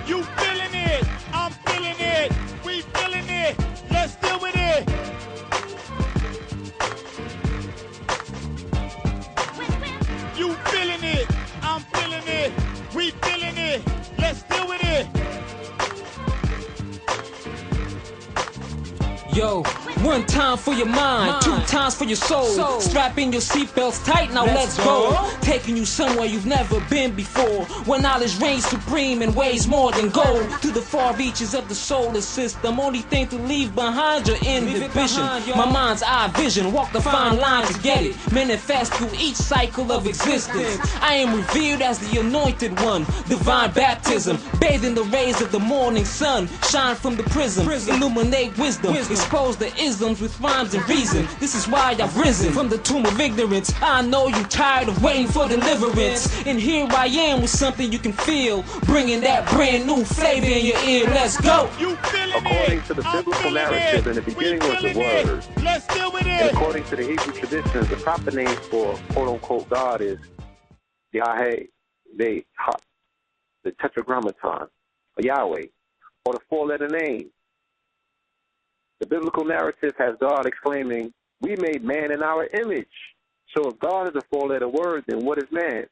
You feeling it, I'm feeling it, we feeling it, let's deal with it. You feeling it, I'm feeling it, we feeling it, let's deal with it. Yo, one time for your mind, two times for your soul. Strap in your seatbelts tight, now let's go. Taking you somewhere you've never been before, where knowledge reigns supreme and weighs more than gold. To the far reaches of the solar system, only thing to leave behind your inhibition. My mind's eye vision, walk the fine line to get it. Manifest through each cycle of existence. I am revealed as the anointed one, divine baptism, bathed in the rays of the morning sun. Shine from the prism, illuminate wisdom. Expose the isms with rhymes and reason. This is why I've risen from the tomb of ignorance. I know you're tired of waiting for deliverance, and here I am with something you can feel, bringing that brand new flavor in your ear. Let's go. According to the biblical narrative, in the beginning was the Word. Let's deal with it. And according to the Hebrew traditions, the proper name for quote-unquote God is Yahweh, the Tetragrammaton, or Yahweh, or the four-letter name. The biblical narrative has God exclaiming, "We made man in our image." So if God is a four-letter word, then what is man?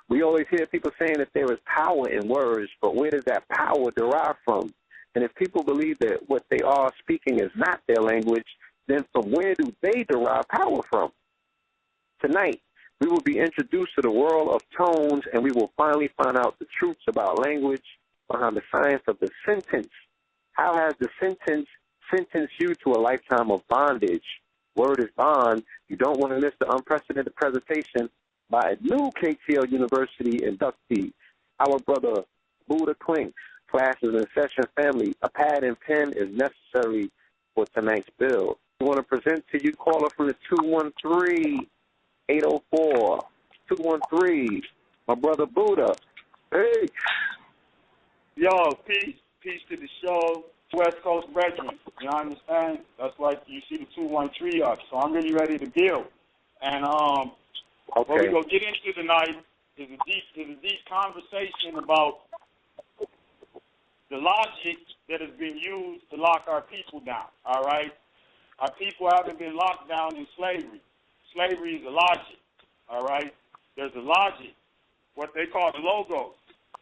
We always hear people saying that there is power in words, but where does that power derive from? And if people believe that what they are speaking is not their language, then from where do they derive power from? Tonight, we will be introduced to the world of tones, and we will finally find out the truths about language behind the science of the sentence. How has the sentence sentenced you to a lifetime of bondage? Word is bond. You don't want to miss the unprecedented presentation by a new KTL University inductee, our brother Budda Klynx. Classes in session, family. A pad and pen is necessary for tonight's bill. We want to present to you caller from the 213-804. 213. My brother Budda. Hey. Yo, peace. Peace to the show, West Coast brethren. You understand? That's why you see the 213 up. So I'm really ready to build. And what we're going to get into tonight is a deep conversation about the logic that has been used to lock our people down, all right? Our people haven't been locked down in slavery. Slavery is a logic, all right? There's a logic, what they call the logos.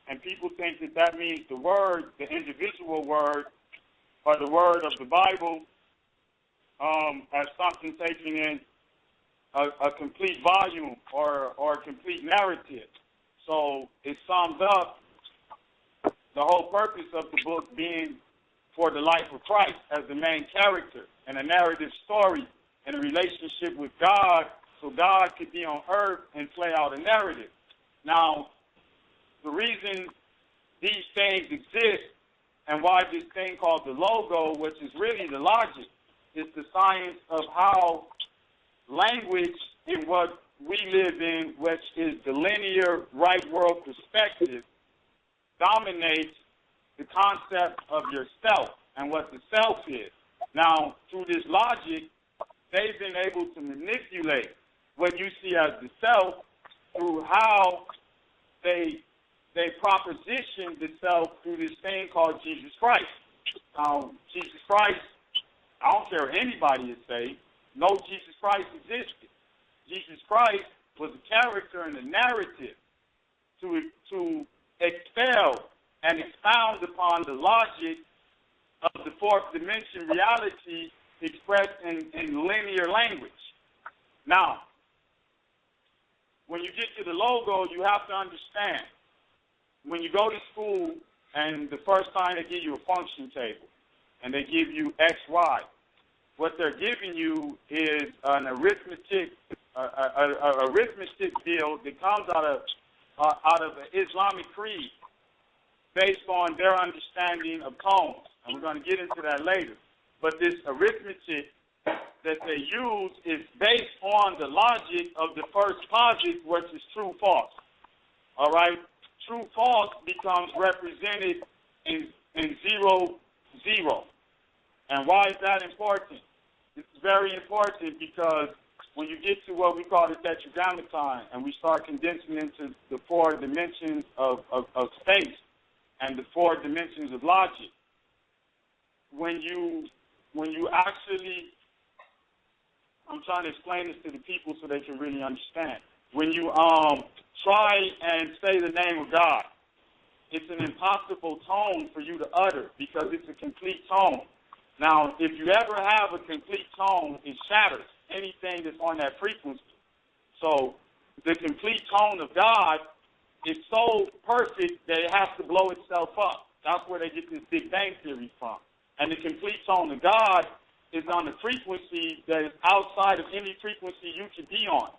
And people think that that means the word, the individual word, or the word of the Bible as something taking in a complete volume or a complete narrative. So it sums up the whole purpose of the book being for the life of Christ as the main character and a narrative story and a relationship with God so God could be on earth and play out a narrative. Now, the reason these things exist and why this thing called the logo, which is really the logic, is the science of how language in what we live in, which is the linear right world perspective, dominates the concept of yourself and what the self is. Now, through this logic, they've been able to manipulate what you see as the self through how they proposition the self through this thing called Jesus Christ. Jesus Christ, I don't care what anybody is saying, no Jesus Christ existed. Jesus Christ was a character in the narrative to expel and expound upon the logic of the fourth dimension reality expressed in linear language. Now, when you get to the logo, you have to understand, when you go to school and the first time they give you a function table and they give you X, Y, what they're giving you is an arithmetic bill that comes out of the Islamic creed based on their understanding of tones. And we're going to get into that later. But this arithmetic that they use is based on the logic of the first posit, which is true, false. All right? True, false becomes represented in 0, 0. And why is that important? It's very important because when you get to what we call the tetragrammaton, and we start condensing into the 4 dimensions of space and the 4 dimensions of logic, when you actually, I'm trying to explain this to the people so they can really understand. When you try and say the name of God, it's an impossible tone for you to utter because it's a complete tone. Now, if you ever have a complete tone, it shatters anything that's on that frequency. So the complete tone of God is so perfect that it has to blow itself up. That's where they get this Big Bang Theory from. And the complete tone of God is on a frequency that is outside of any frequency you could be on.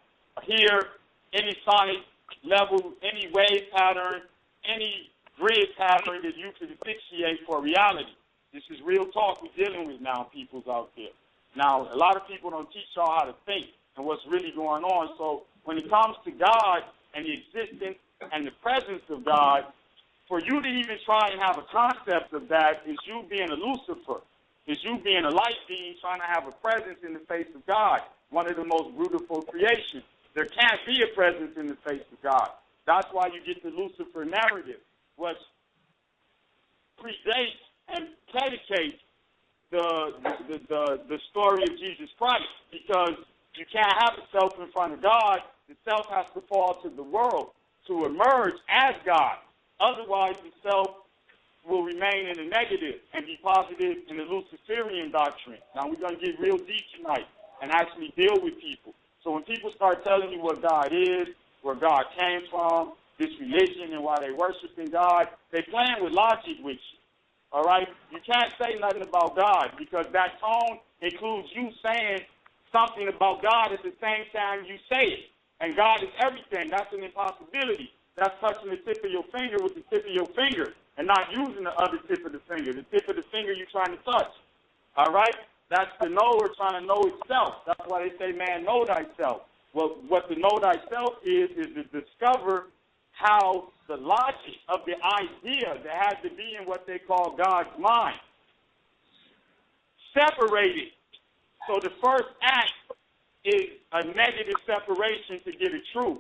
Here, any sonic level, any wave pattern, any grid pattern that you could asphyxiate for reality. This is real talk we're dealing with now, peoples out there. Now, a lot of people don't teach y'all how to think and what's really going on. So when it comes to God and the existence and the presence of God, for you to even try and have a concept of that is you being a Lucifer, is you being a light being trying to have a presence in the face of God, one of the most beautiful creations. There can't be a presence in the face of God. That's why you get the Lucifer narrative, which predates and predicates the story of Jesus Christ, because you can't have a self in front of God. The self has to fall to the world to emerge as God. Otherwise, the self will remain in the negative and be positive in the Luciferian doctrine. Now, we're going to get real deep tonight and actually deal with people. So when people start telling you what God is, where God came from, this religion and why they worshiping God, they playing with logic with you. All right? You can't say nothing about God because that tone includes you saying something about God at the same time you say it. And God is everything. That's an impossibility. That's touching the tip of your finger with the tip of your finger and not using the other tip of the finger. The tip of the finger you're trying to touch. All right? That's the knower trying to know itself. That's why they say, man, know thyself. Well, what the know thyself is to discover how the logic of the idea that has to be in what they call God's mind separated. So the first act is a negative separation to get a truth.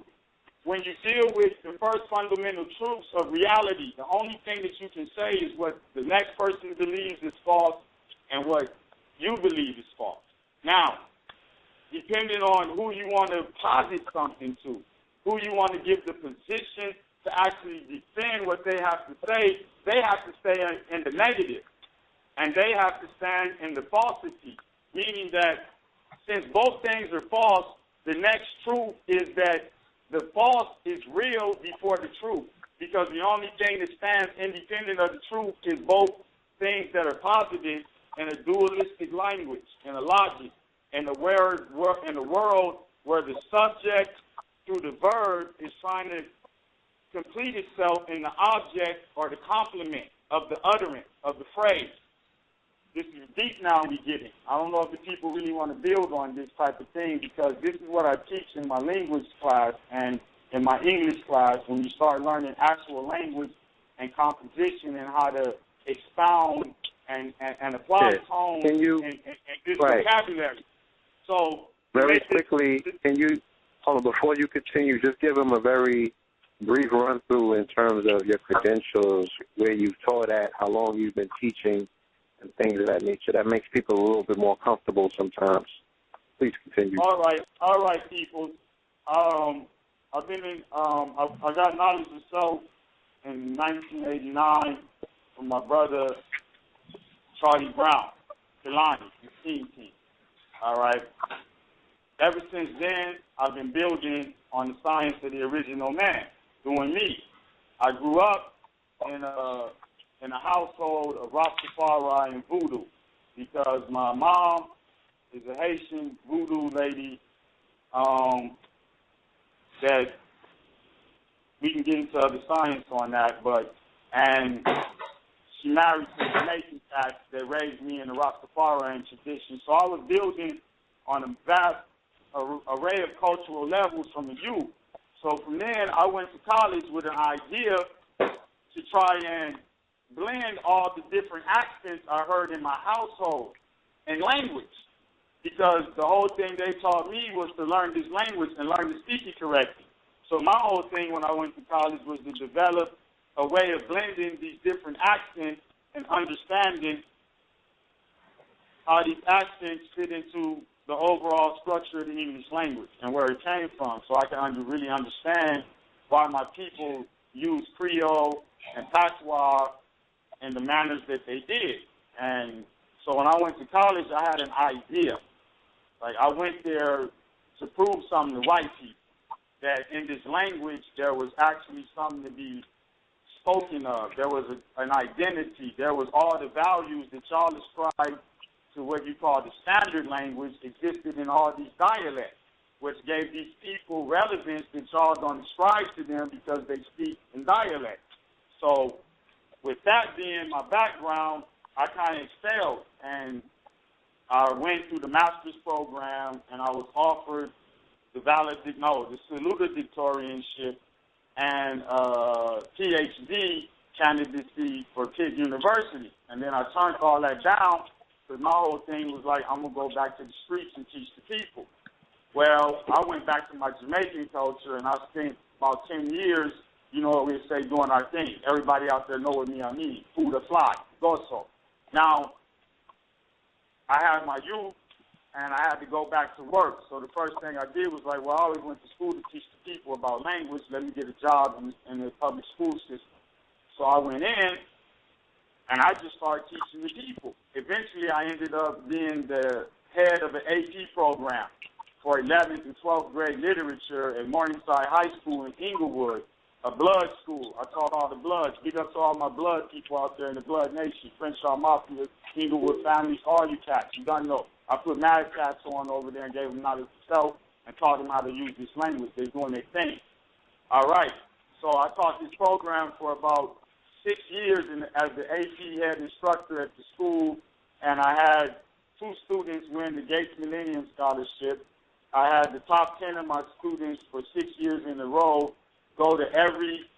When you deal with the first fundamental truths of reality, the only thing that you can say is what the next person believes is false and what you believe is false. Now, depending on who you want to posit something to, who you want to give the position to actually defend what they have to say, they have to stay in the negative. And they have to stand in the falsity, meaning that since both things are false, the next truth is that the false is real before the truth, because the only thing that stands independent of the truth is both things that are positive in a dualistic language, in a logic, in a world where the subject through the verb is trying to complete itself in the object or the complement of the utterance of the phrase. This is deep now we getting. I don't know if the people really want to build on this type of thing, because this is what I teach in my language class and in my English class when you start learning actual language and composition and how to expound and apply tone and this vocabulary. So very quickly, can you, before you continue, just give them a very brief run through in terms of your credentials, where you've taught at, how long you've been teaching, and things of that nature. That makes people a little bit more comfortable sometimes. Please continue. All right, people. I've been in. I got knowledge of self in 1989 from my brother Charlie Brown, Kalani, the team. All right. Ever since then, I've been building on the science of the original man, doing me. I grew up in a household of Rastafari and voodoo, because my mom is a Haitian voodoo lady that we can get into other science on that, and she married to a Jamaican cat that raised me in the Rastafarian tradition. So I was building on a vast array of cultural levels from the youth. So from then, I went to college with an idea to try and blend all the different accents I heard in my household and language. because the whole thing they taught me was to learn this language and learn to speak it correctly. So my whole thing when I went to college was to develop a way of blending these different accents and understanding how these accents fit into the overall structure of the English language and where it came from, so I can really understand why my people use Creole and Patois in the manners that they did. And so when I went to college, I had an idea. Like, I went there to prove something to white people, that in this language there was actually something to be spoken of. There was an identity. There was all the values that y'all ascribe to what you call the standard language existed in all these dialects, which gave these people relevance that y'all don't ascribe to them because they speak in dialect. So with that being my background, I kind of excelled, and I went through the master's program, and I was offered the salutatorianship and PhD candidacy for Pitt University. And then I turned all that down because my whole thing was like, I'm going to go back to the streets and teach the people. Well, I went back to my Jamaican culture, and I spent about 10 years, you know what we say, doing our thing. Everybody out there know what I mean. Food or fly, goso. Now, I had my youth, and I had to go back to work. So the first thing I did was like, well, I always went to school to teach the people about language. Let me get a job in the public school system. So I went in, and I just started teaching the people. Eventually, I ended up being the head of an AP program for 11th and 12th grade literature at Morningside High School in Inglewood, a blood school. I taught all the bloods. Big up to all my blood people out there in the Blood Nation, Crenshaw Mafia, Inglewood families, all you cats. You don't know. I put mad cats on over there and gave them knowledge itself and taught them how to use this language. They're doing their thing. All right. So I taught this program for about 6 years as the AP head instructor at the school, and I had 2 students win the Gates Millennium Scholarship. I had the top 10 of my students for 6 years in a row go to every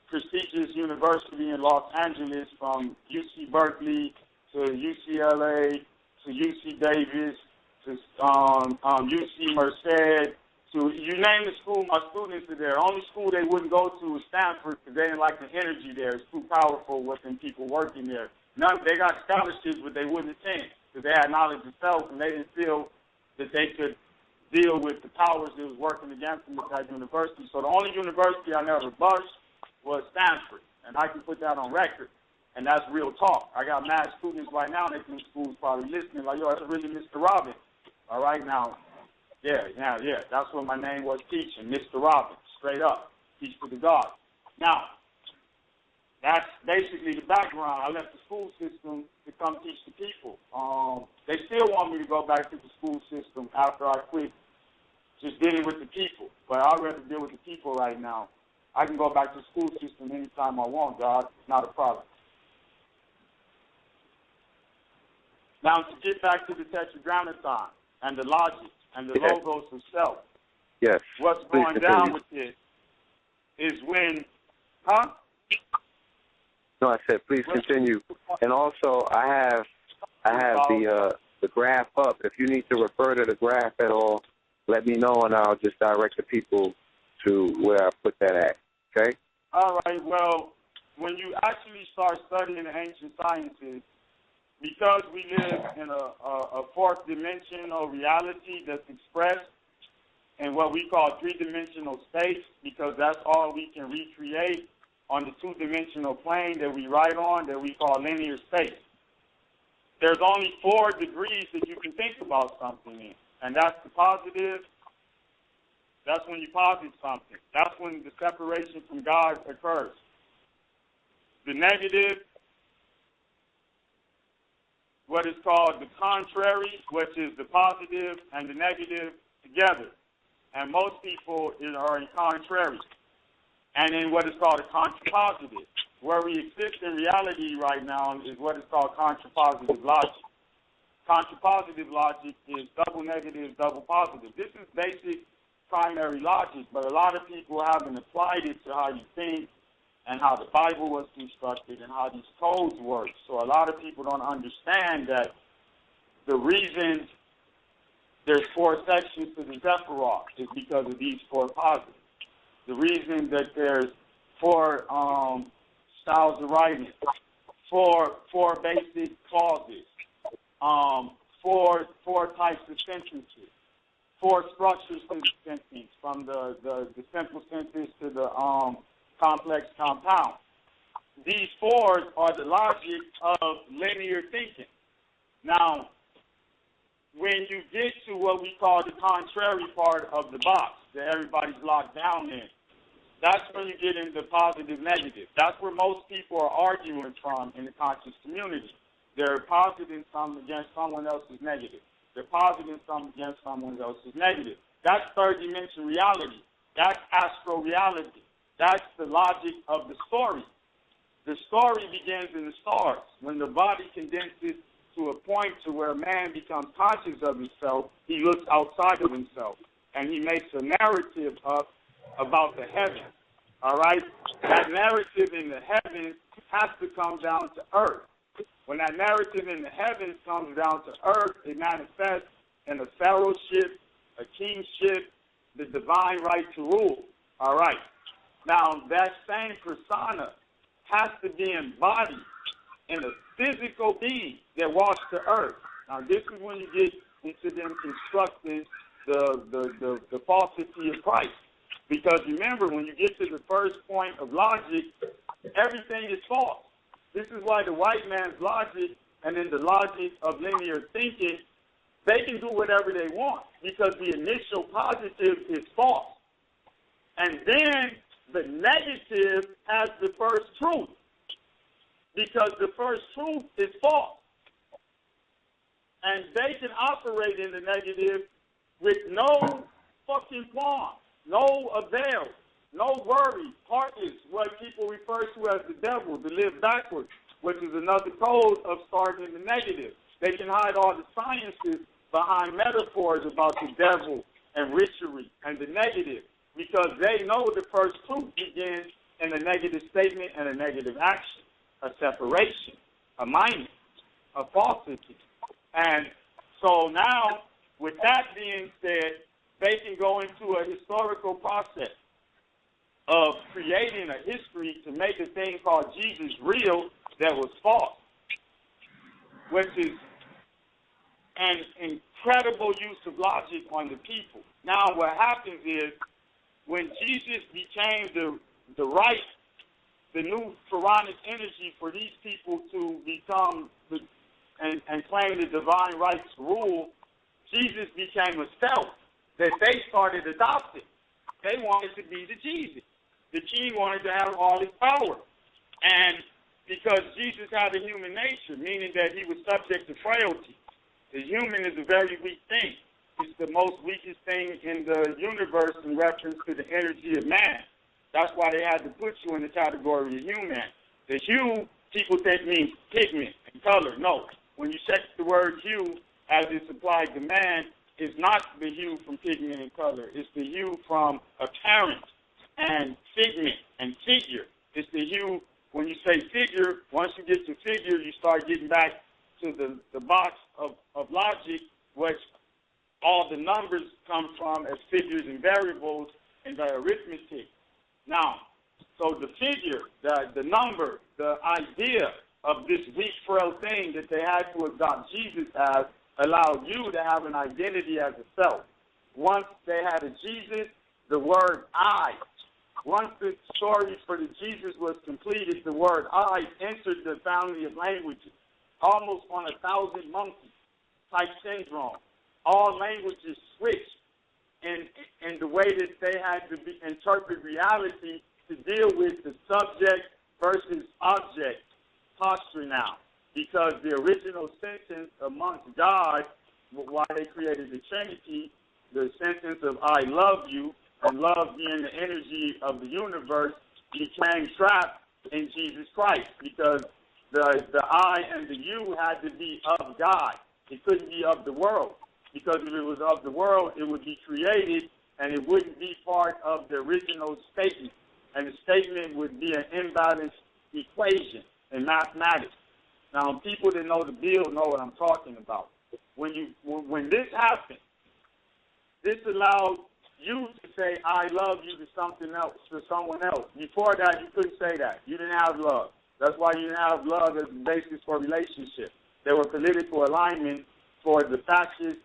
prestigious university in Los Angeles, from UC Berkeley to UCLA to UC Davis to UC Merced, to you name the school, my students are there. Only school they wouldn't go to was Stanford because they didn't like the energy there. It's too powerful within people working there. They got scholarships, but they wouldn't attend because they had knowledge themselves and they didn't feel that they could deal with the powers that was working against them at that university. So the only university I never budged was Stanford, and I can put that on record, and that's real talk. I got mad students right now that in schools probably listening like, yo, that's really Mr. Robin. All right, now, yeah, that's what my name was teaching, Mr. Robin, straight up, teach to the God. Now, that's basically the background. I left the school system to come teach the people. They still want me to go back to the school system after I quit just dealing with the people. But I'd rather deal with the people right now. I can go back to the school system anytime I want, God. It's not a problem. Now, to get back to the Tetragrammaton and the logic and the logos of self. Yes. What's going down with this is when, No, I said please continue. And also, I have the graph up. If you need to refer to the graph at all, let me know, and I'll just direct the people to where I put that at. Okay? All right. Well, when you actually start studying the ancient sciences, because we live in a fourth dimensional reality that's expressed in what we call three-dimensional space, because that's all we can recreate on the two-dimensional plane that we write on, that we call linear space. There's only 4 degrees that you can think about something in, and that's the positive. That's when you posit something. That's when the separation from God occurs. The negative, what is called the contrary, which is the positive and the negative together. And most people are in contrary. And in what is called a contrapositive. Where we exist in reality right now is what is called contrapositive logic. Contrapositive logic is double negative, double positive. This is basic primary logic, but a lot of people haven't applied it to how you think and how the Bible was constructed and how these codes work. So a lot of people don't understand that the reason there's 4 sections to the Sephiroth is because of these 4 positives. The reason that there's 4 styles of writing, 4 basic clauses, 4 types of sentences, 4 structures to the sentence, from the simple sentence to the complex compound. These 4s are the logic of linear thinking. Now, when you get to what we call the contrary part of the box that everybody's locked down in, that's when you get into positive, negative. That's where most people are arguing from in the conscious community. They're positing something against someone else's negative. They're positing something against someone else's negative. That's third dimension reality. That's astral reality. That's the logic of the story. The story begins in the stars. When the body condenses to a point to where man becomes conscious of himself, he looks outside of himself, and he makes a narrative up about the heavens. All right? That narrative in the heavens has to come down to earth. When that narrative in the heavens comes down to earth, it manifests in a pharaohship, a kingship, the divine right to rule. All right. Now, that same persona has to be embodied in a physical being that walks the earth. Now, this is when you get into them constructing the falsity of Christ. Because remember, when you get to the first point of logic, everything is false. This is why the white man's logic and then the logic of linear thinking, they can do whatever they want because the initial positive is false. And then the negative has the first truth because the first truth is false. And they can operate in the negative with no fucking qualms, no avail, no worry, heartless, what people refer to as the devil, to live backwards, which is another code of starting in the negative. They can hide all the sciences behind metaphors about the devil and witchery and the negative because they know the first truth begins in a negative statement and a negative action, a separation, a minus, a falsity. And so now, with that being said, they can go into a historical process of creating a history to make a thing called Jesus real that was false, which is an incredible use of logic on the people. Now, what happens is when Jesus became the right, the new pharaonic energy for these people to become and claim the divine right to rule, Jesus became a self that they started adopting. They wanted to be the Jesus. The king wanted to have all his power. And because Jesus had a human nature, meaning that he was subject to frailty. The human is a very weak thing. It's the most weakest thing in the universe in reference to the energy of man. That's why they had to put you in the category of human. The hue, people think means pigment and color. No. When you check the word hue as it's applied to man, it's not the hue from pigment and color. It's the hue from apparent and figment and figure. It's the hue, when you say figure, once you get to figure, you start getting back to the box of logic, which all the numbers come from as figures and variables in the arithmetic. Now, so the figure, the number, the idea of this weak, frail thing that they had to adopt Jesus as allowed you to have an identity as a self. Once they had a Jesus, the word I. Once the story for the Jesus was completed, the word I entered the family of languages, almost on 1,000 monkey type syndrome. All languages switched in the way that they had to interpret reality to deal with the subject versus object posture now. Because the original sentence amongst God, why they created the Trinity, the sentence of I love you, and love being the energy of the universe, became trapped in Jesus Christ because the I and the you had to be of God. It couldn't be of the world because if it was of the world, it would be created and it wouldn't be part of the original statement. And the statement would be an imbalanced equation in mathematics. Now, people that know the bill know what I'm talking about. when this happened, this allowed you to say "I love you" to something else, to someone else. Before that, you couldn't say that. You didn't have love. That's why you didn't have love as the basis for relationships. There were political alignments for the fascist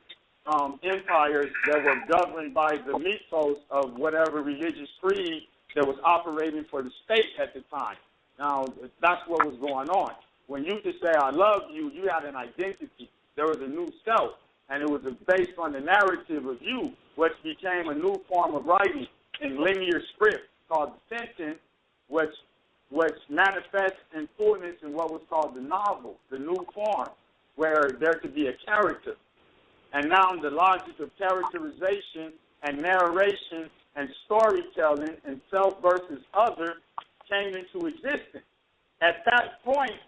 empires that were governed by the mythos of whatever religious creed that was operating for the state at the time. Now, that's what was going on. When you could say, "I love you," you had an identity. There was a new self, and it was based on the narrative of you, which became a new form of writing in linear script called the sentence, which manifests in fullness in what was called the novel, the new form, where there could be a character. And now the logic of characterization and narration and storytelling and self versus other came into existence. At that point,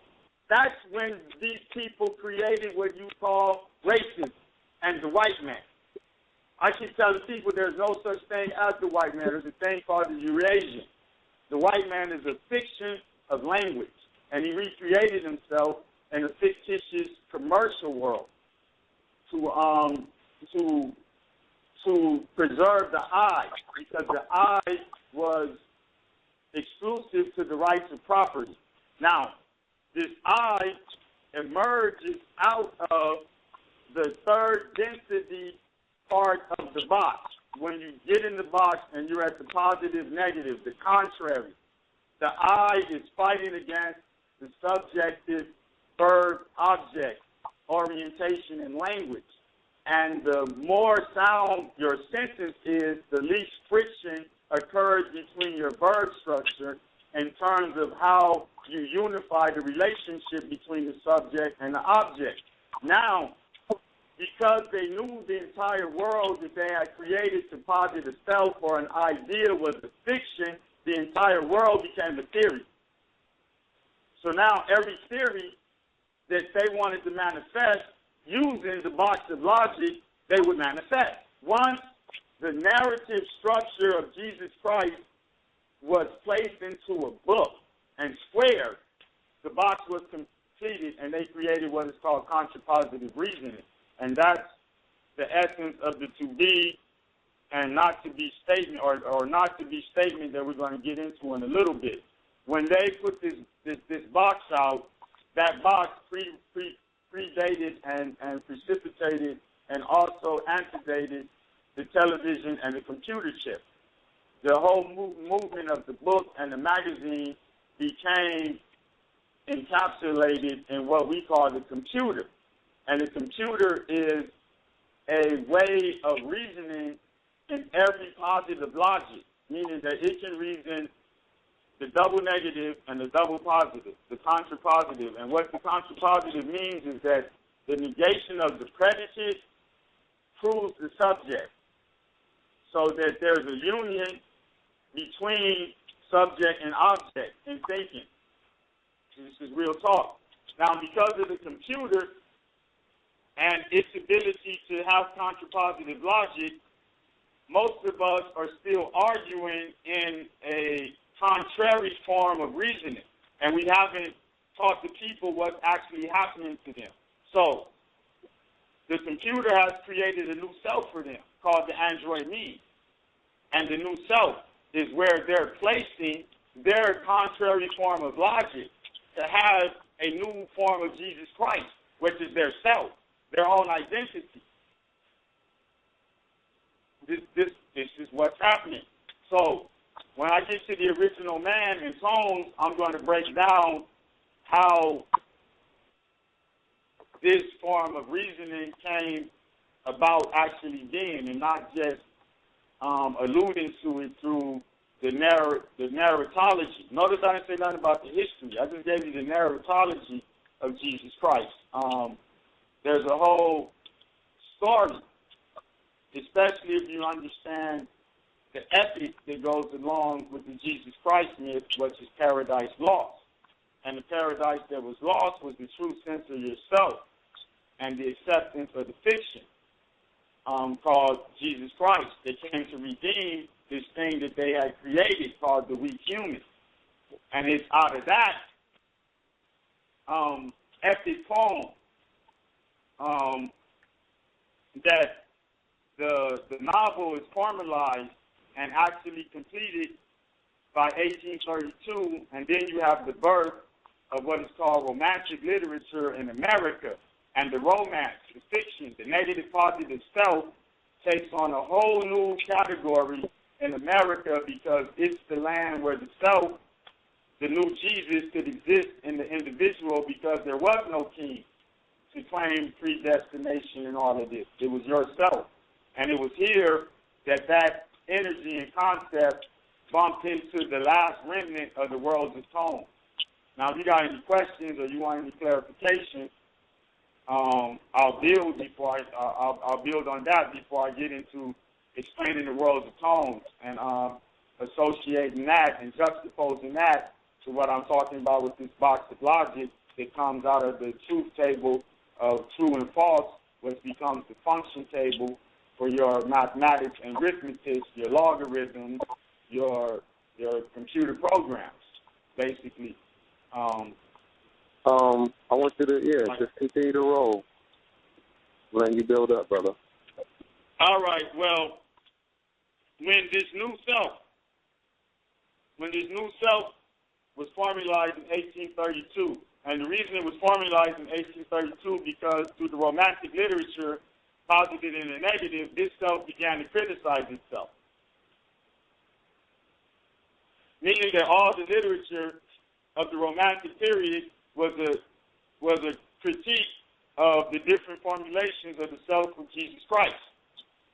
that's when these people created what you call racism and the white man. I keep telling people there's no such thing as the white man. There's a thing called the Eurasian. The white man is a fiction of language, and he recreated himself in a fictitious commercial world to preserve the I, because the I was exclusive to the rights of property. Now, this I emerges out of the third density part of the box. When you get in the box and you're at the positive, negative, the contrary, the I is fighting against the subjective verb-object orientation in language. And the more sound your sentence is, the least friction occurs between your verb structure in terms of how you unify the relationship between the subject and the object. Now, because they knew the entire world that they had created to posit a self or an idea was a fiction, the entire world became a theory. So now every theory that they wanted to manifest using the box of logic, they would manifest. Once the narrative structure of Jesus Christ was placed into a book and squared, the box was completed, and they created what is called contrapositive reasoning. And that's the essence of the to be and not to be statement, or not to be statement that we're going to get into in a little bit. When they put this box out, that box predated and precipitated and also antedated the television and the computer chip. The whole movement of the book and the magazine became encapsulated in what we call the computer. And the computer is a way of reasoning in every positive logic, meaning that it can reason the double negative and the double positive, the contrapositive. And what the contrapositive means is that the negation of the predicate proves the subject, so that there's a union between subject and object in thinking. This is real talk. Now, because of the computer and its ability to have contrapositive logic, most of us are still arguing in a contrary form of reasoning, and we haven't taught the people what's actually happening to them. So the computer has created a new self for them called the android me, and the new self is where they're placing their contrary form of logic to have a new form of Jesus Christ, which is their self, their own identity. This is what's happening. So when I get to the original man in tones, I'm going to break down how this form of reasoning came about actually being, and not just alluding to it through the narratology. Notice I didn't say nothing about the history. I just gave you the narratology of Jesus Christ. There's a whole story, especially if you understand the ethic that goes along with the Jesus Christ myth, which is paradise lost. And the paradise that was lost was the true sense of yourself and the acceptance of the fiction called Jesus Christ that came to redeem this thing that they had created called the weak human. And it's out of that epic poem that the novel is formalized and actually completed by 1832, and then you have the birth of what is called romantic literature in America. And the romance, the fiction, the negative positive self takes on a whole new category in America because it's the land where the self, the new Jesus, could exist in the individual because there was no king to claim predestination and all of this. It was yourself. And it was here that that energy and concept bumped into the last remnant of the world's tone. Now, if you got any questions or you want any clarification, I'll build on that before I get into explaining the world's tones and associating that and juxtaposing that to what I'm talking about with this box of logic that comes out of the truth table of true and false, which becomes the function table for your mathematics and arithmetic, your logarithms, your computer programs, basically. I want you to, just continue to roll. Letting you build up, brother. All right, well, when this new self was formalized in 1832, and the reason it was formalized in 1832 because through the romantic literature, positive and the negative, this self began to criticize itself. Meaning that all the literature of the romantic period was a critique of the different formulations of the self of Jesus Christ.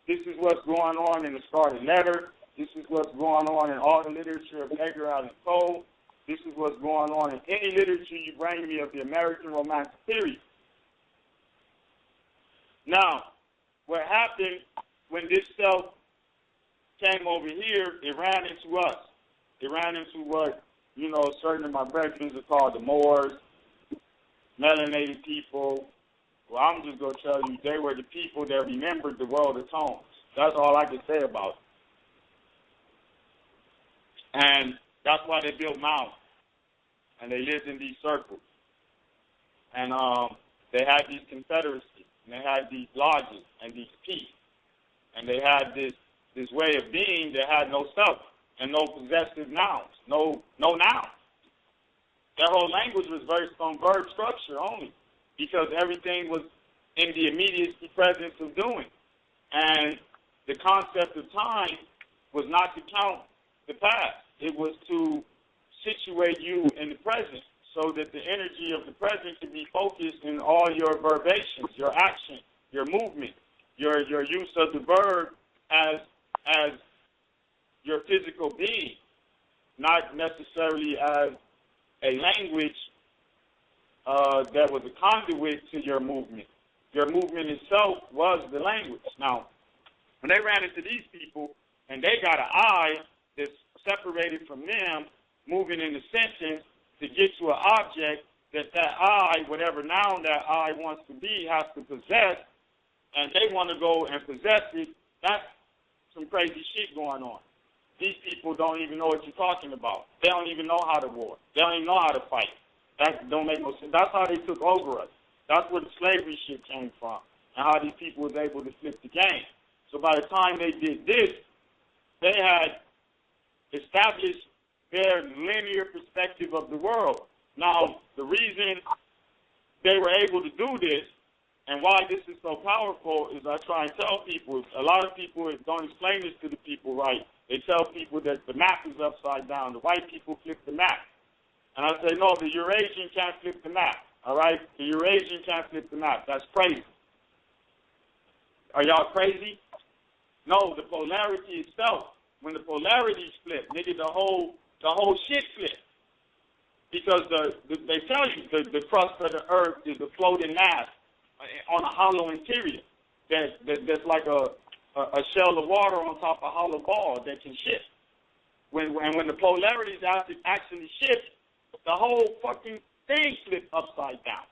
This is what's going on in the Scarlet Letter. This is what's going on in all the literature of Edgar Allan Poe. This is what's going on in any literature you bring me of the American Romantic period. Now, what happened when this self came over here, it ran into us. It ran into what, certain of my brethren are called the Moors, melanated people. Well, I'm just going to tell you, they were the people that remembered the world of tones. That's all I can say about it. And that's why they built mountains. And they lived in these circles. And they had these confederacies. And they had these lodges and these peace. And they had this way of being that had no self and no possessive nouns, no nouns. Their whole language was based on verb structure only because everything was in the immediacy presence of doing. And the concept of time was not to count the past. It was to situate you in the present so that the energy of the present could be focused in all your verbations, your action, your movement, your use of the verb as your physical being, not necessarily as a language that was a conduit to your movement. Your movement itself was the language. Now, when they ran into these people and they got an I that's separated from them, moving in the sentence to get to an object that I, whatever noun that I wants to be, has to possess, and they want to go and possess it, that's some crazy shit going on. These people don't even know what you're talking about. They don't even know how to war. They don't even know how to fight. That don't make no sense. That's how they took over us. That's where the slavery shit came from, and how these people was able to flip the game. So by the time they did this, they had established their linear perspective of the world. Now, the reason they were able to do this and why this is so powerful is I try and tell people, a lot of people don't explain this to the people right. They tell people that the map is upside down. The white people flip the map. And I say, no, the Eurasian can't flip the map, all right? The Eurasian can't flip the map. That's crazy. Are y'all crazy? No, the polarity itself. When the polarities flip, nigga, the whole shit flip. Because they tell you the crust of the earth is a floating mass on a hollow interior that's like a shell of water on top of a hollow ball that can shift. When the polarities actually shift, the whole fucking thing flips upside down.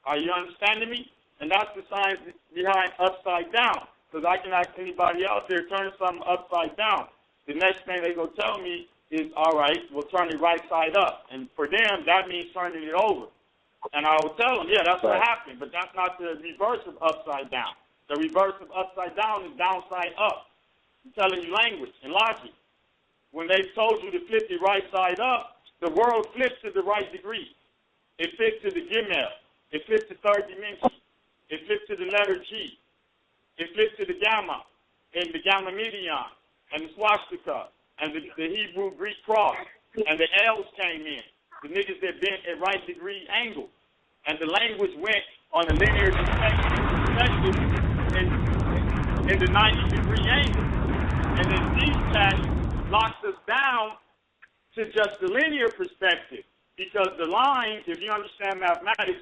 Are you understanding me? And that's the science behind upside down. Because I can ask anybody out there, turn something upside down. The next thing they go tell me is, all right, we'll turn it right side up. And for them, that means turning it over. And I will tell them, yeah, that's what happened. But that's not the reverse of upside down. The reverse of upside down is downside up. I'm telling you language and logic. When they told you to flip it right side up, the world flips to the right degree. It flips to the Gimel. It flips to third dimension. It flips to the letter G. It flips to the Gamma and the Gamma Median and the swastika and the Hebrew Greek cross. And the L's came in. The niggas that bent at right degree angle. And the language went on a linear perspective in the 90-degree angle. And then these cats locked us down to just the linear perspective. Because the line, if you understand mathematics,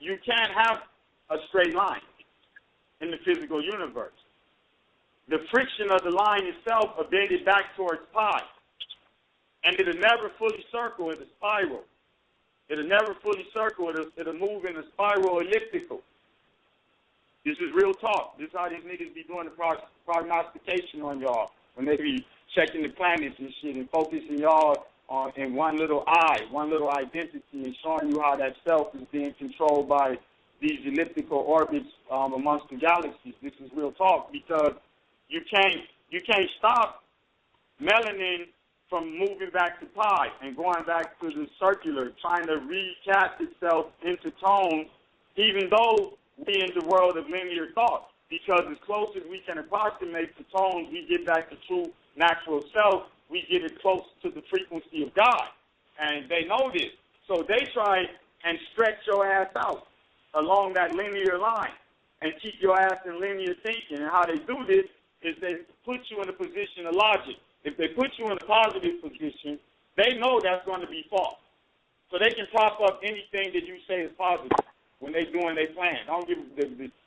you can't have a straight line in the physical universe. The friction of the line itself will bend it back towards pi. And it'll never fully circle in a spiral. It'll never fully circle. It'll move in a spiral elliptical. This is real talk. This is how these niggas be doing the prognostication on y'all when they be checking the planets and shit and focusing y'all on in one little eye, one little identity, and showing you how that self is being controlled by these elliptical orbits amongst the galaxies. This is real talk because you can't stop melanin from moving back to pi and going back to the circular, trying to recast itself into tones, even though we're in the world of linear thought. Because as close as we can approximate the tones, we get back to true natural self, we get it close to the frequency of God. And they know this. So they try and stretch your ass out along that linear line and keep your ass in linear thinking. And how they do this is they put you in a position of logic. If they put you in a positive position, they know that's going to be false. So they can prop up anything that you say is positive when they're doing their plan. I don't give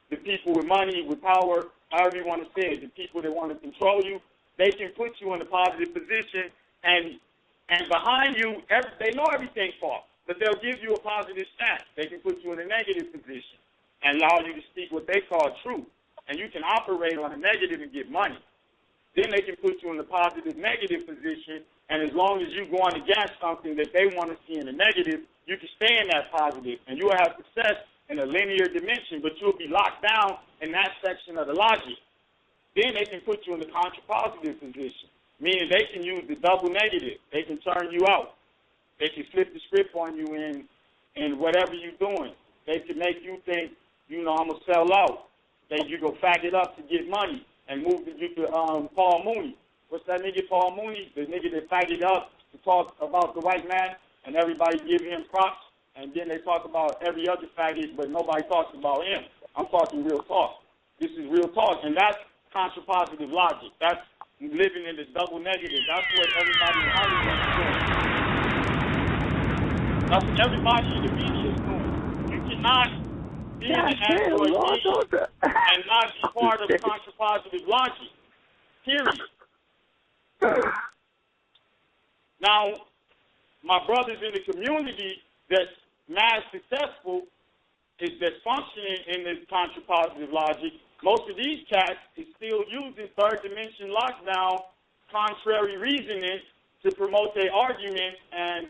the people with money, with power, however you want to say it, the people that want to control you, they can put you in a positive position, and behind you, they know everything's false, but they'll give you a positive stat. They can put you in a negative position and allow you to speak what they call truth, and you can operate on a negative and get money. Then they can put you in a positive, negative position, and as long as you're going against something that they want to see in a negative, you can stay in that positive, and you'll have success in a linear dimension, but you'll be locked down in that section of the logic. Then they can put you in the contrapositive position, meaning they can use the double negative. They can turn you out. They can flip the script on you in whatever you're doing. They can make you think, I'm going to sell out. You go fag it up to get money and move you to Paul Mooney. What's that nigga, Paul Mooney? The nigga that fagged up to talk about the white man and everybody give him props, and then they talk about every other faggot, but nobody talks about him. I'm talking real talk. This is real talk, and that's contrapositive logic. That's living in the double negative. That's what everybody in Hollywood is doing. That's what everybody in the media is doing. You cannot be in the Android media and not be part of contrapositive logic. Period. Now, my brothers in the community that's mad successful that's functioning in this contrapositive logic, most of these cats is still using third dimension lockdown, contrary reasoning to promote their arguments, and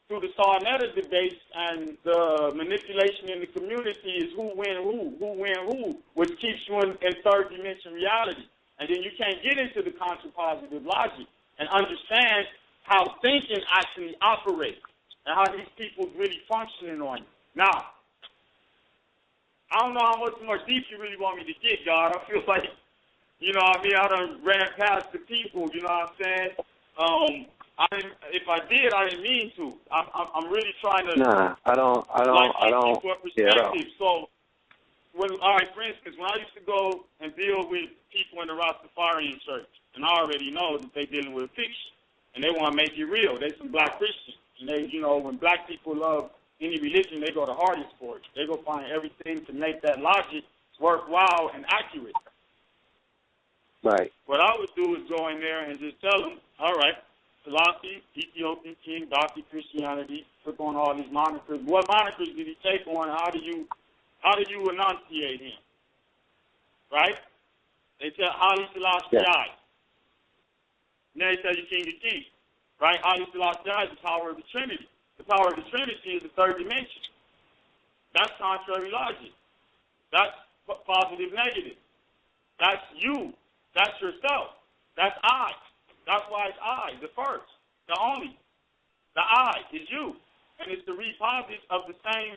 through the Sarnetta debates and the manipulation in the community is who win who, which keeps you in third dimension reality. And then you can't get into the contrapositive logic and understand how thinking actually operates and how these people really functioning on you. Now, I don't know how much more deep you really want me to get, God. I feel like, I done ran past the people, you know what I'm saying? If I did, I didn't mean to. I'm really trying to. Nah, I don't. Yeah, so, for instance, when I used to go and deal with people in the Rastafarian church, and I already know that they dealing with fiction, and they want to make it real. They some black Christians, and they, when black people love any religion, they go the hardest for it. They go find everything to make that logic worthwhile and accurate. Right. What I would do is go in there and just tell them, all right, Selassie, Ethiopian king, Dr. Christianity, took on all these monikers. What monikers did he take on? How do you enunciate him? Right? They tell Haile Selassie. Yeah. Now they tell you King of Kings. Right? Haile Selassie is the power of the Trinity. The power of the Trinity is the third dimension. That's contrary logic. That's positive negative. That's you. That's yourself. That's I. That's why it's I, the first, the only. The I is you. And it's the reposit of the same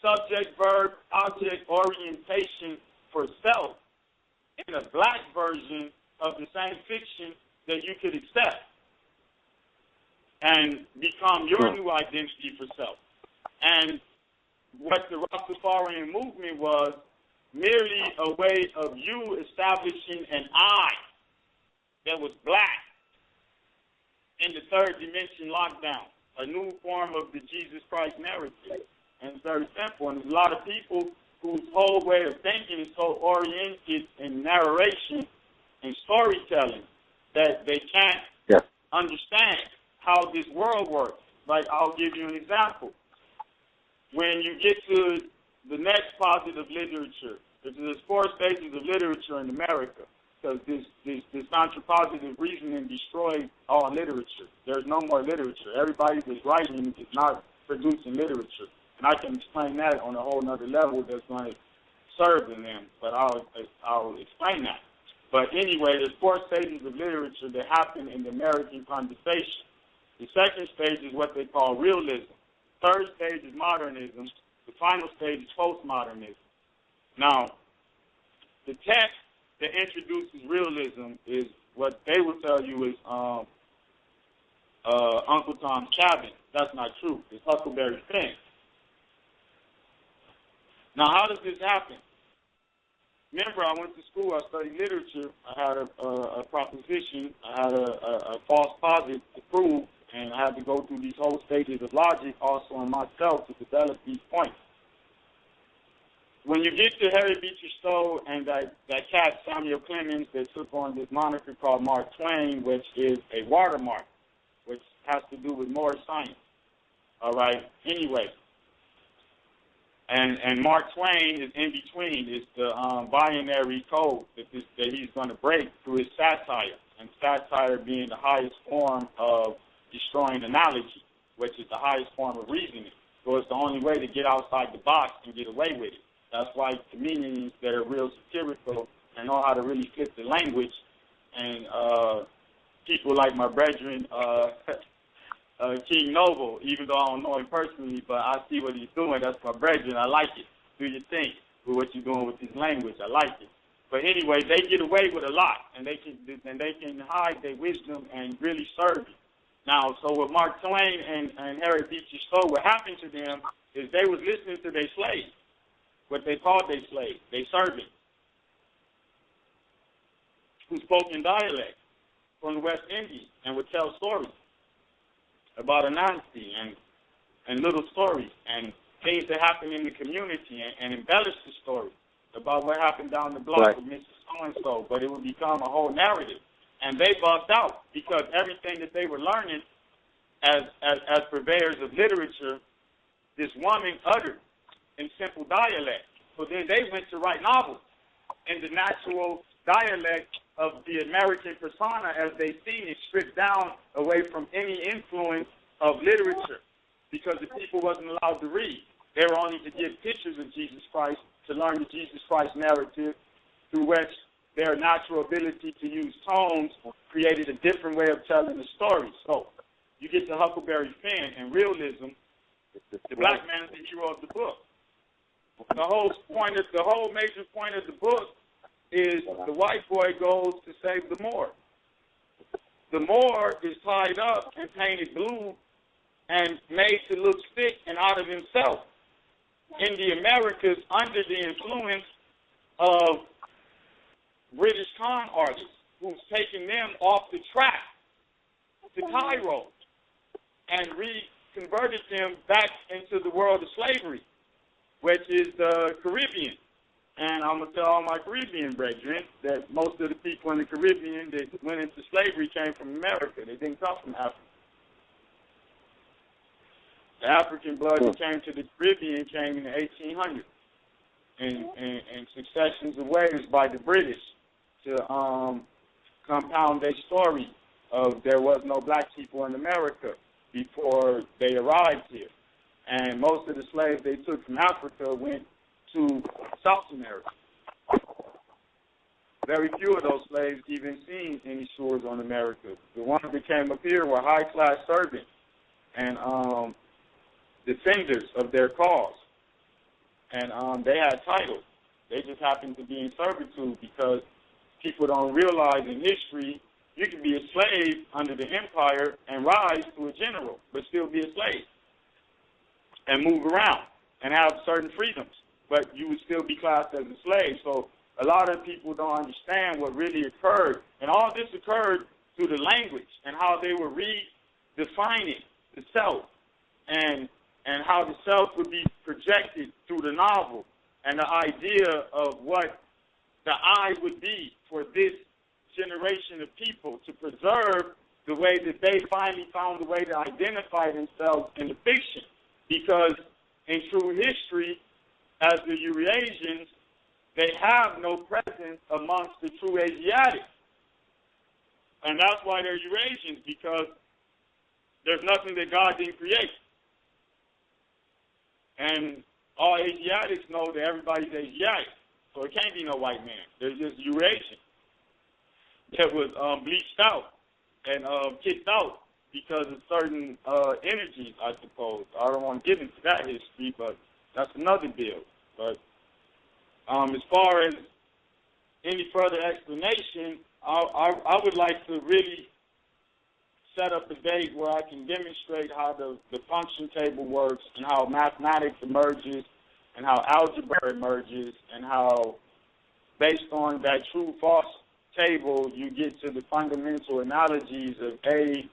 subject, verb, object, orientation for self in a black version of the same fiction that you could accept and become your new identity for self. And what the Rastafarian movement was merely a way of you establishing an I that was black in the third dimension lockdown, a new form of the Jesus Christ narrative. And it's very simple. And there's a lot of people whose whole way of thinking is so oriented in narration and storytelling that they can't understand how this world works. Like, I'll give you an example. When you get to the next positive literature, there's 4 stages of literature in America, because this contrapositive reasoning destroyed all literature. There's no more literature. Everybody that's writing is not producing literature. And I can explain that on a whole other level that's going to serve in them, but I'll explain that. But anyway, there's 4 stages of literature that happen in the American conversation. The second stage is what they call realism. Third stage is modernism. The final stage is postmodernism. Now, the text that introduces realism is what they will tell you is Uncle Tom's Cabin. That's not true. It's Huckleberry Finn. Now, how does this happen? Remember, I went to school. I studied literature. I had a proposition. I had a false posit to prove, and I had to go through these whole stages of logic also in myself to develop these points. When you get to Harry Beecher Stowe and that cat Samuel Clemens that took on this moniker called Mark Twain, which is a watermark, which has to do with more science. All right. Anyway, and Mark Twain is in between. It's the binary code that he's going to break through his satire, and satire being the highest form of destroying analogy, which is the highest form of reasoning. So it's the only way to get outside the box and get away with it. That's why comedians that are real satirical and know how to really flip the language, and people like my brethren, King Noble, even though I don't know him personally, but I see what he's doing. That's my brethren. I like it. Do your thing with what you're doing with this language. I like it. But anyway, they get away with a lot, and they can hide their wisdom and really serve you. Now, so with Mark Twain and Harry Beecher Stowe, what happened to them is they was listening to their slaves, what they called their slaves, their servants, who spoke in dialect from the West Indies and would tell stories about Anansi and little stories and things that happened in the community and embellish the story about what happened down the block with Mrs. So-and-so, but it would become a whole narrative. And they bugged out because everything that they were learning as purveyors of literature, this woman uttered in simple dialect. So then they went to write novels in the natural dialect of the American persona as they seen it, stripped down away from any influence of literature, because the people wasn't allowed to read. They were only to get pictures of Jesus Christ, to learn the Jesus Christ narrative, through which their natural ability to use tones created a different way of telling the story. So you get to Huckleberry Finn and realism. The black man is the hero of the book. The whole major point of the book is the white boy goes to save the Moor. The Moor is tied up and painted blue and made to look sick and out of himself in the Americas under the influence of British con artists who's taken them off the track to Cairo and reconverted them back into the world of slavery, which is the Caribbean. And I'm going to tell all my Caribbean brethren that most of the people in the Caribbean that went into slavery came from America. They didn't come from Africa. The African blood that came to the Caribbean came in the 1800s in successions of waves by the British to compound their story of there was no black people in America before they arrived here. And most of the slaves they took from Africa went to South America. very few of those slaves even seen any shores on America. The ones that came up here were high-class servants and defenders of their cause. And they had titles. They just happened to be in servitude because people don't realize in history you can be a slave under the empire and rise to a general, but still be a slave and move around and have certain freedoms, but you would still be classed as a slave. So a lot of people don't understand what really occurred. And all this occurred through the language and how they were redefining the self and how the self would be projected through the novel and the idea of what the I would be for this generation of people to preserve the way that they finally found a way to identify themselves in the fiction. Because in true history, as the Eurasians, they have no presence amongst the true Asiatics. And that's why they're Eurasians, because there's nothing that God didn't create. And all Asiatics know that everybody's Asiatic. So it can't be no white man. There's just Eurasian that was bleached out and kicked out because of certain energies, I suppose. I don't want to get into that history, but that's another deal. But as far as any further explanation, I would like to really set up a date where I can demonstrate how the function table works and how mathematics emerges and how algebra emerges and how, based on that true-false table, you get to the fundamental analogies of A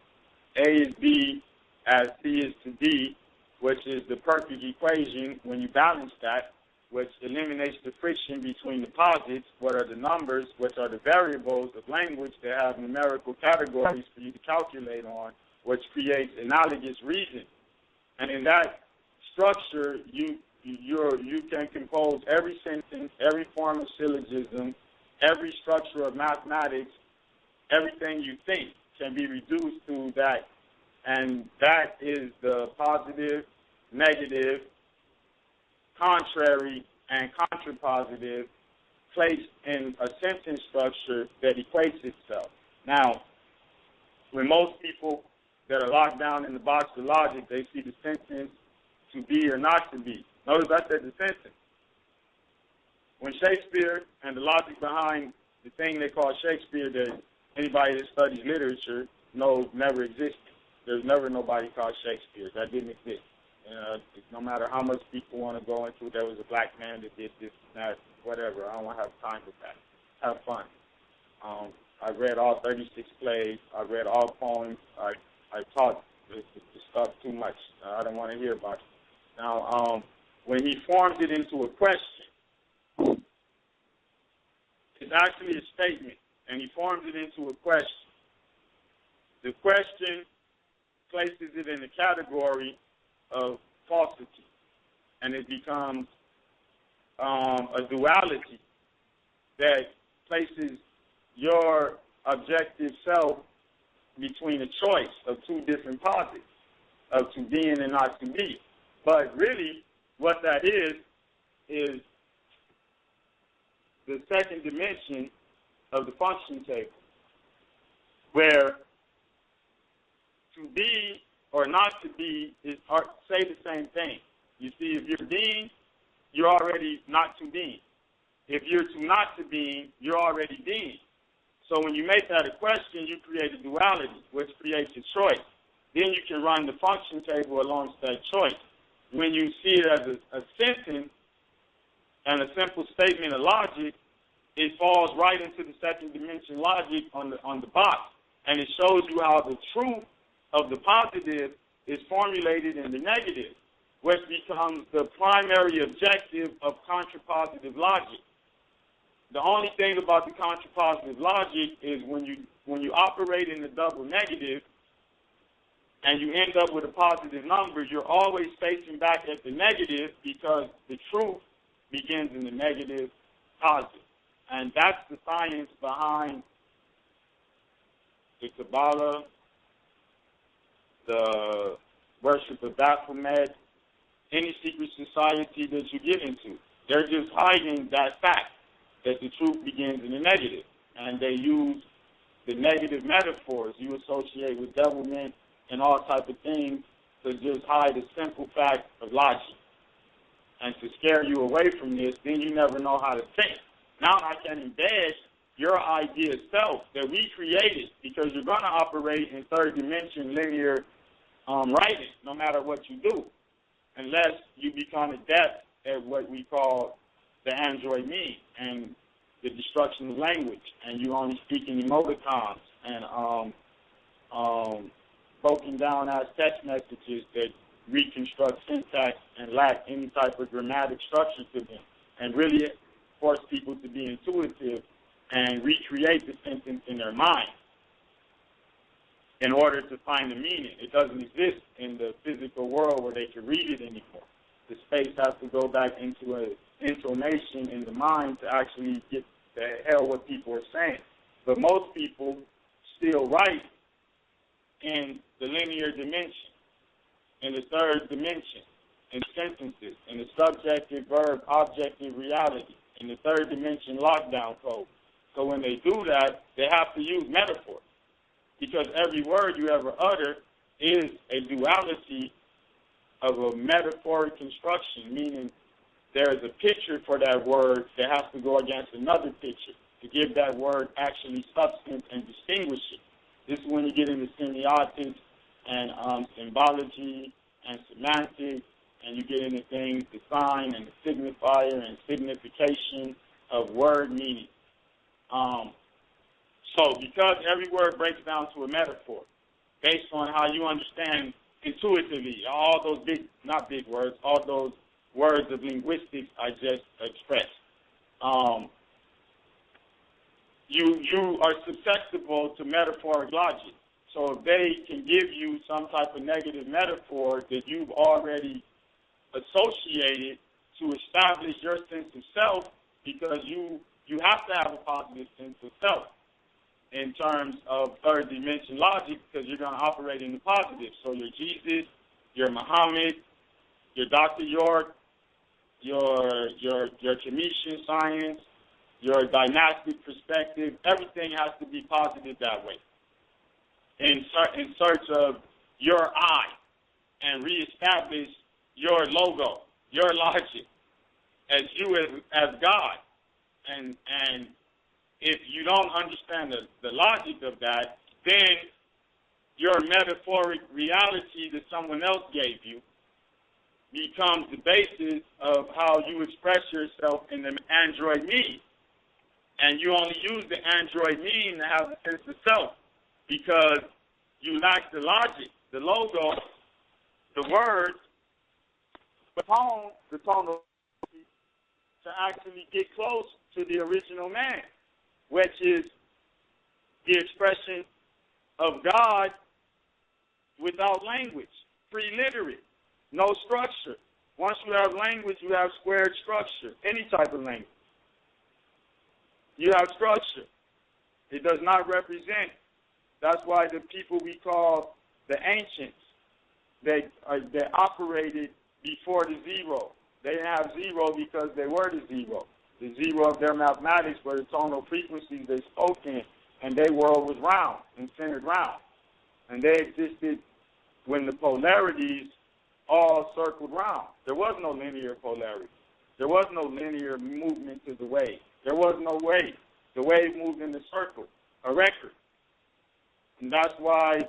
is B as C is to D, which is the perfect equation when you balance that, which eliminates the friction between the posits, what are the numbers, which are the variables of language that have numerical categories for you to calculate on, which creates analogous reason. And in that structure, you can compose every sentence, every form of syllogism, every structure of mathematics, everything you think can be reduced to that. And that is the positive, negative, contrary, and contrapositive placed in a sentence structure that equates itself. Now, when most people that are locked down in the box of logic, they see the sentence to be or not to be. Notice I said the sentence. When Shakespeare and the logic behind the thing they call Shakespeare that anybody that studies literature knows never existed. There's never nobody called Shakespeare. That didn't exist. No matter how much people want to go into it, there was a black man that did this, that, whatever. I don't want to have time for that. Have fun. I read all 36 plays. I read all poems. I taught the stuff too much. I don't want to hear about it. Now, when he forms it into a question, it's actually a statement, and he forms it into a question. The question places it in the category of falsity, and it becomes a duality that places your objective self between a choice of two different posits, of to being and not to be. But really, what that is the second dimension of the function table, where to be or not to be say the same thing. You see, if you're being, you're already not to being. If you're to not to being, you're already being. So when you make that a question, you create a duality, which creates a choice. Then you can run the function table alongside that choice. When you see it as a sentence and a simple statement of logic, it falls right into the second dimension logic on the box. And it shows you how the truth of the positive is formulated in the negative, which becomes the primary objective of contrapositive logic. The only thing about the contrapositive logic is when you operate in the double negative and you end up with a positive number, you're always facing back at the negative because the truth begins in the negative positive. And that's the science behind the Kabbalah, the worship of Baphomet, any secret society that you get into. They're just hiding that fact. that the truth begins in the negative. And they use the negative metaphors you associate with devilment and all type of things to just hide the simple fact of logic. And to scare you away from this, then you never know how to think. Now I can embed your idea self that we created, because you're going to operate in third dimension linear writing no matter what you do, unless you become adept at what we call the android me and the destruction of language, and you only speak in emoticons and broken down as text messages that reconstruct syntax and lack any type of grammatic structure to them, and really force people to be intuitive and recreate the sentence in their mind in order to find the meaning. It doesn't exist in the physical world where they can read it anymore. The space has to go back into an intonation in the mind to actually get the hell what people are saying. But most people still write in the linear dimension, in the third dimension, in sentences, in the subjective, verb, objective reality, in the third dimension lockdown code. So when they do that, they have to use metaphors, because every word you ever utter is a duality of a metaphoric construction, meaning there's a picture for that word that has to go against another picture to give that word actually substance and distinguish it. This is when you get into semiotics and symbology and semantics, and you get into things, the sign and the signifier and signification of word meaning. So because every word breaks down to a metaphor based on how you understand intuitively all those big, not big words, all those words of linguistics I just expressed, you are susceptible to metaphoric logic. So if they can give you some type of negative metaphor that you've already associated to establish your sense of self, because you have to have a positive sense of self in terms of third dimension logic, because you're going to operate in the positive. So your Jesus, your Muhammad, your Dr. York, your Commission science, your dynastic perspective, everything has to be positive that way. In search of your I, and reestablish your logo, your logic, as you as God. And if you don't understand the logic of that, then your metaphoric reality that someone else gave you becomes the basis of how you express yourself in the android me. And you only use the android me to have a sense of self, because you lack the logic, the logo, the words, the tone to actually get close to the original man, which is the expression of God without language, pre-literate, no structure. Once you have language, you have squared structure, any type of language. You have structure. It does not represent. That's why the people we call the ancients, they operated before the zero. They didn't have zero because they were the zero. The zero of their mathematics were the tonal frequencies they spoke in, and their world was round and centered round. And they existed when the polarities all circled round. There was no linear polarity. There was no linear movement to the wave. There was no wave. The wave moved in the circle, a record. And that's why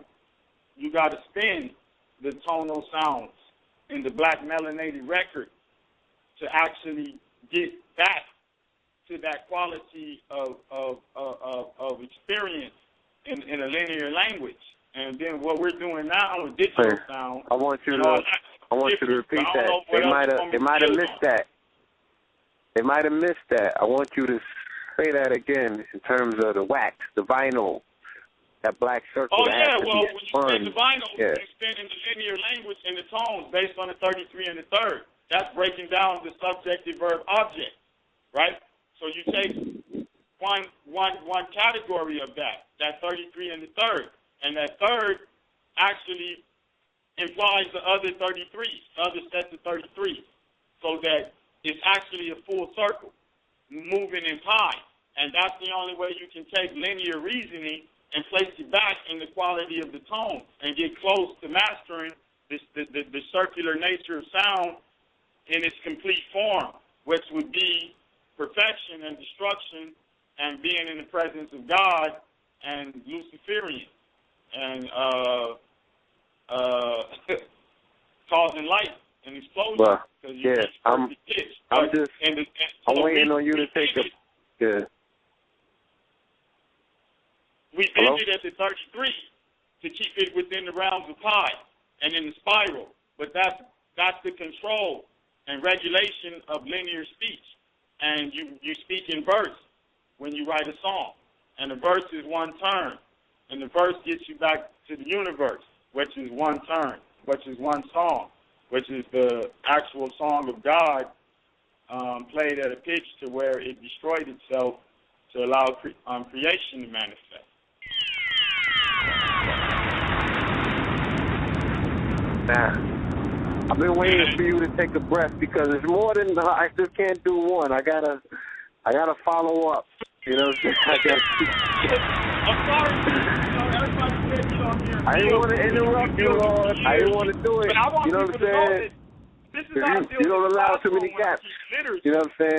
you got to spin the tonal sounds in the black melanated record to actually get back to that quality of experience in a linear language. And then what we're doing now with digital sound. I want you to repeat that. They might have missed that. They might have missed that. I want you to say that again in terms of the wax, the vinyl, that black circle. Oh, yeah, well, when you spin the vinyl, you spin in the linear language and the tones based on the 33 and the third. That's breaking down the subjective verb object, right? So you take one category of that 33 and the third, and that third actually implies the other 33, the other sets of 33, so that it's actually a full circle. moving in pi. And that's the only way you can take linear reasoning and place it back in the quality of the tone and get close to mastering the circular nature of sound in its complete form, which would be perfection and destruction and being in the presence of God and Luciferian and causing light and explosion. Well, yeah, I'm waiting on you to take a... Yeah. We bend it at the 33 to keep it within the realms of pi and in the spiral. But that's the control and regulation of linear speech. And you speak in verse when you write a song. And the verse is one turn. And the verse gets you back to the universe, which is one turn, which is one song, which is the actual song of God played at a pitch to where it destroyed itself to allow creation to manifest. Nah. I've been waiting for you to take a breath because it's more than I just can't do one. I gotta follow up. You know what I'm saying? I'm sorry. Everybody said I didn't want to interrupt you, Lord. I didn't want to do it. You know what I'm saying? You don't allow too many gaps. You know what I'm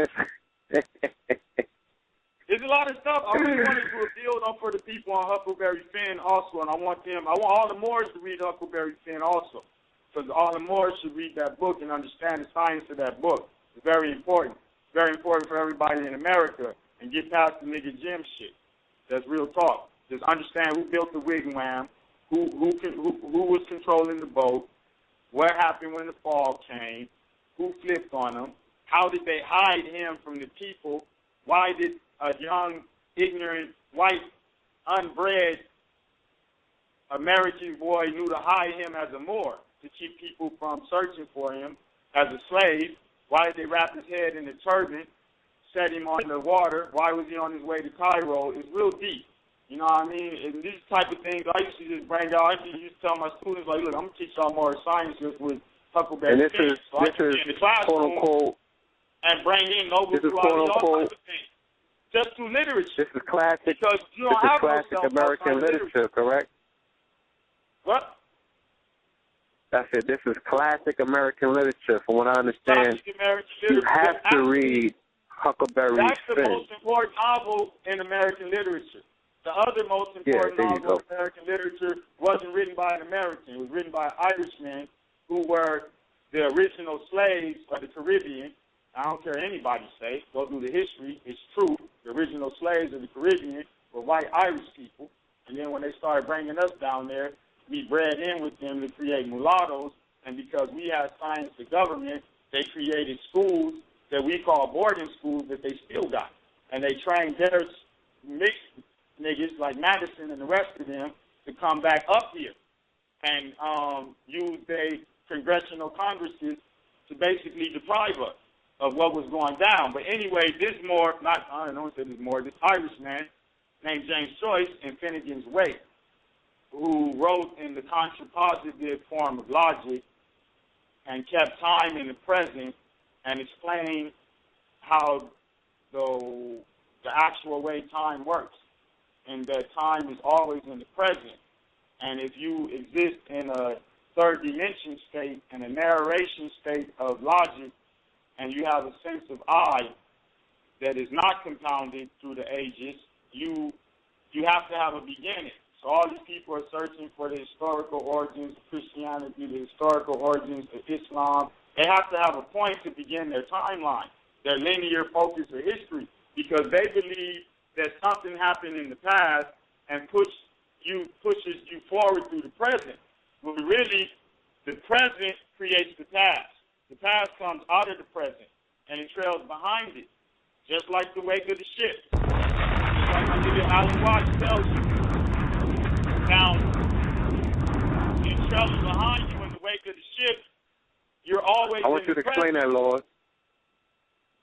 saying? There's a lot of stuff I really wanted to build on for the people on Huckleberry Finn also, and I want all the Moors to read Huckleberry Finn also, because all the Moors should read that book and understand the science of that book. It's very important. It's very important for everybody in America, and get past the nigga Jim shit. That's real talk. Just understand who built the wigwam, who was controlling the boat, what happened when the fall came, who flipped on them, how did they hide him from the people, why did a young, ignorant, white, unbred American boy knew to hide him as a Moor, to keep people from searching for him as a slave? Why did they wrap his head in a turban, set him on the water? Why was he on his way to Cairo? It's real deep. You know what I mean? And these type of things I used to just bring out. I used to tell my students, like, look, I'm going to teach y'all more sciences with Huckleberry Finn. And this is quote-unquote, and bring in Noble Duality, all types of things. Just through literature. This is classic. Classic American literature, correct? What? That's it. This is classic American literature. From what I understand, you have to read Huckleberry Finn. That's the most important novel in American literature. The other most important novel in American literature wasn't written by an American. It was written by Irishmen who were the original slaves of the Caribbean. I don't care what anybody say. Go through the history. It's true. The original slaves of the Caribbean were white Irish people. And then when they started bringing us down there, we bred in with them to create mulattoes. And because we had science to government, they created schools that we call boarding schools that they still got. And they trained their mixed niggas like Madison and the rest of them to come back up here and use their congressional congresses to basically deprive us of what was going down. But anyway, this Irishman named James Joyce in Finnegan's Wake, who wrote in the contrapositive form of logic and kept time in the present and explained how the actual way time works, and that time is always in the present. And if you exist in a third dimension state and a narration state of logic, and you have a sense of I that is not compounded through the ages, you have to have a beginning. So all these people are searching for the historical origins of Christianity, the historical origins of Islam. They have to have a point to begin their timeline, their linear focus of history, because they believe that something happened in the past and pushes you forward through the present. When really, the present creates the past. The past comes out of the present, and it trails behind it, just like the wake of the ship. Like my nigga Alan Watts tells you. Now, it trails behind you in the wake of the ship. You're always in the present. I want you to explain that, Lord.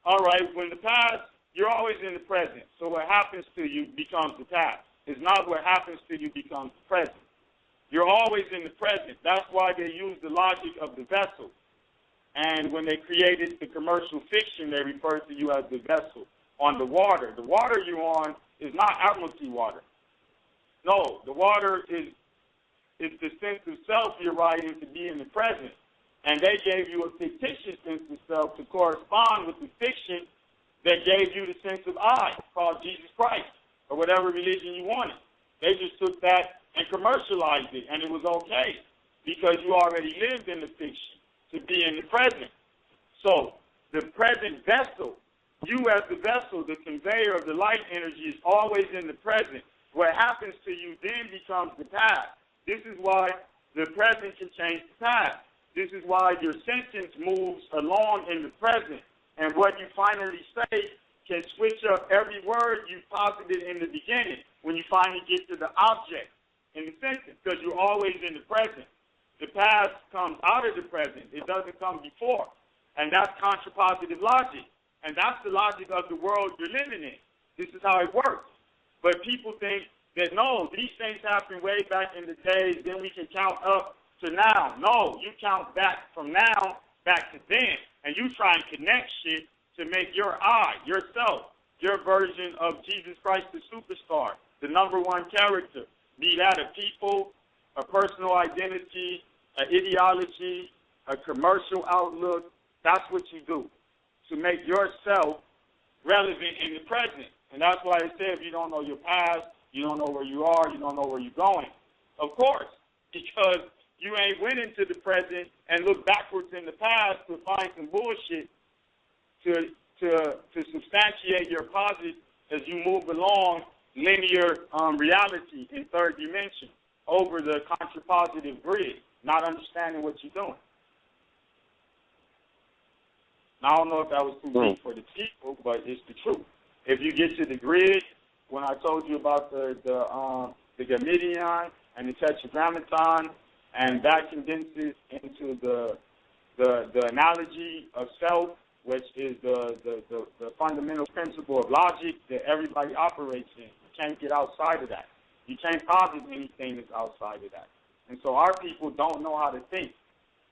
All right, when the past, you're always in the present. So what happens to you becomes the past. It's not what happens to you becomes the present. You're always in the present. That's why they use the logic of the vessel. And when they created the commercial fiction, they referred to you as the vessel. on the water. The water you're on is not Admiralty water. No, the water is the sense of self you're riding to be in the present. And they gave you a fictitious sense of self to correspond with the fiction that gave you the sense of I, called Jesus Christ, or whatever religion you wanted. They just took that and commercialized it, and it was okay because you already lived in the fiction to be in the present. So the present vessel, you as the vessel, the conveyor of the light energy, is always in the present. What happens to you then becomes the past. This is why the present can change the past. This is why your sentence moves along in the present. And what you finally say can switch up every word you posited in the beginning when you finally get to the object in the sentence, because you're always in the present. The past comes out of the present. It doesn't come before. And that's contrapositive logic. And that's the logic of the world you're living in. This is how it works. But people think that, no, these things happened way back in the days, then we can count up to now. No, you count back from now back to then. And you try and connect shit to make your I, yourself, your version of Jesus Christ the superstar, the number one character, be that a people, a personal identity, an ideology, a commercial outlook. That's what you do to make yourself relevant in the present. And that's why it said if you don't know your past, you don't know where you are, you don't know where you're going. Of course, because you ain't went into the present and looked backwards in the past to find some bullshit to substantiate your posit as you move along linear reality in third dimension over the contrapositive grid, not understanding what you're doing. Now, I don't know if that was too deep for the people, but it's the truth. If you get to the grid, when I told you about the Gamidion and the Tetragrammaton, and that condenses into the analogy of self, which is the fundamental principle of logic that everybody operates in. You can't get outside of that. You can't posit anything that's outside of that. And so our people don't know how to think.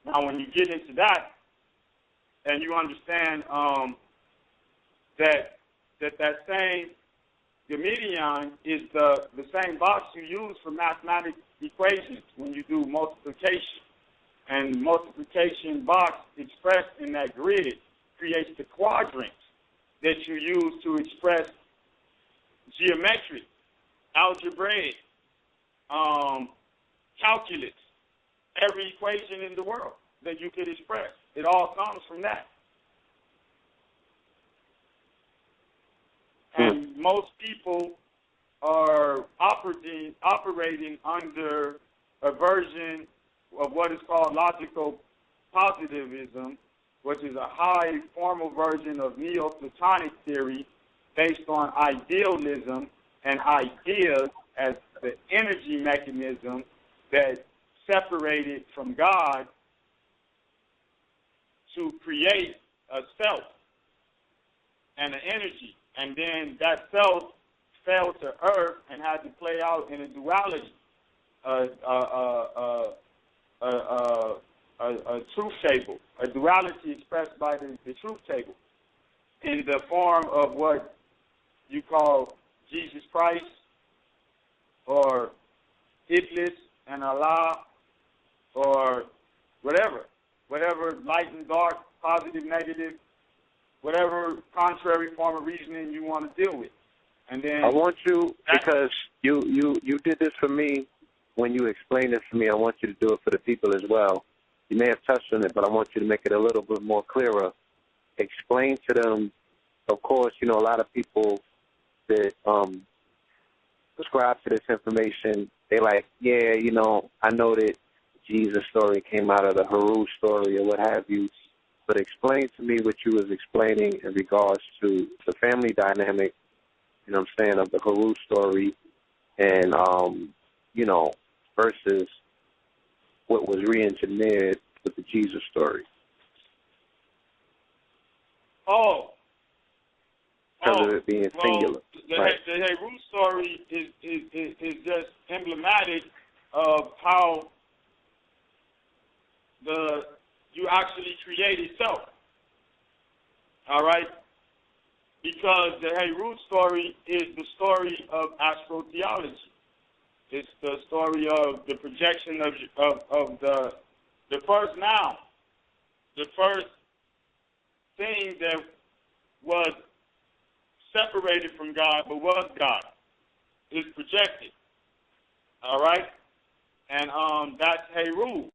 Now, when you get into that, and you understand that same Gamidion is the same box you use for mathematical equations when you do multiplication. And multiplication box expressed in that grid creates the quadrants that you use to express geometric, algebraic, calculus, every equation in the world that you could express. It all comes from that. And most people are operating under a version of what is called logical positivism, which is a high formal version of Neoplatonic theory based on idealism and ideas as the energy mechanism that separated from God to create a self and an energy. And then that self fell to earth and had to play out in a duality, a truth table, a duality expressed by the truth table in the form of what you call Jesus Christ or Iblis and Allah or whatever light and dark, positive, negative, whatever contrary form of reasoning you want to deal with. And then I want you, because you did this for me when you explained it to me, I want you to do it for the people as well. You may have touched on it, but I want you to make it a little bit more clearer. Explain to them, of course, a lot of people that subscribe to this information, they like, yeah, I know that Jesus' story came out of the Haru story or what have you, but explain to me what you was explaining in regards to the family dynamic, of the Haru story and, versus what was re-engineered with the Jesus story. Because of it being singular. The Haru story is just emblematic of how you actually created self. All right? because the Heru story is the story of astrotheology. It's the story of the projection of the first noun, the first thing that was separated from God but was God is projected. All right? And that's Heru.